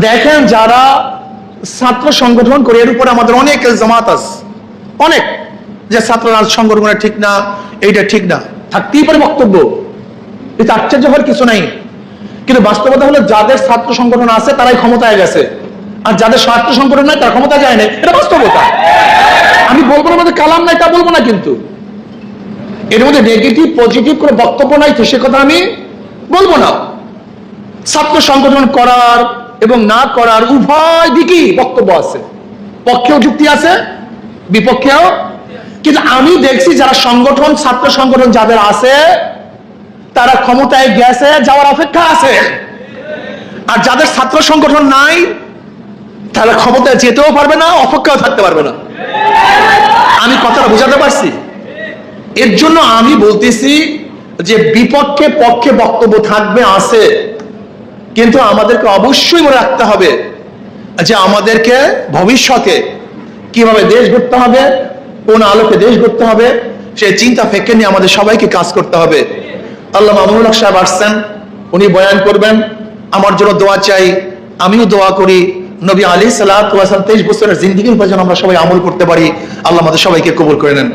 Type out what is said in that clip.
দেখেন যারা ছাত্র সংগঠন করে, এর উপরে আমাদের অনেক জামাত আছে, অনেক, যে ছাত্র সংগঠন ঠিক না, এইটা ঠিক না, থাকতেই পারে বক্তব্য, এটা আশ্চর্য হওয়ার কিছু নাই। কিন্তু বাস্তবতা হলো যাদের ছাত্র সংগঠন আছে তারাই ক্ষমতায় গেছে, আর যাদের ছাত্র সংগঠন নাই তারা ক্ষমতা যায় না, এটা বাস্তবতা। আমি বলবো না মধ্যে কালাম নাই, তা বলবো না, কিন্তু এর মধ্যে নেগেটিভ পজিটিভ করে বক্তব্য নাই তো সে কথা আমি বলবো না। ছাত্র সংগঠন করার এবং না করার উভয় দিকেই বক্তব্য আছে, পক্ষেও যুক্তি আছে, বিপক্ষেও। কিন্তু আমি দেখছি যারা সংগঠন, ছাত্র সংগঠন যাদের আছে তারা ক্ষমতায় গেছে, যাওয়ার অপেক্ষা আছে, আর যাদের ছাত্র সংগঠন নাই তারা ক্ষমতায় যেতেও পারবে না, অপেক্ষাও থাকতে পারবে না। আমি কথাটা বুঝাতে পারছি? এর জন্য আমি বলতেছি যে বিপক্ষে পক্ষে বক্তব্য থাকবে, আছে, কিন্তু আমাদেরকে অবশ্যই মনে রাখতে হবে যে আমাদেরকে ভবিষ্যতে কিভাবে দেশ গড়তে হবে, কোন আলোকে দেশ গড়তে হবে, সেই চিন্তা ফেকে নিয়ে আমাদের সবাইকে কাজ করতে হবে। আল্লামা মামুনুল হক সাহেব আসছেন, উনি বয়ান করবেন, আমার জন্য দোয়া চাই, আমিও দোয়া করি নবী আলাইহিস সালাতু ওয়াস সালাম 23 বছরের জিন্দেগির উপর যেন আমরা সবাই আমল করতে পারি। আল্লাহ আমাদের সবাইকে কবুল করে নেন।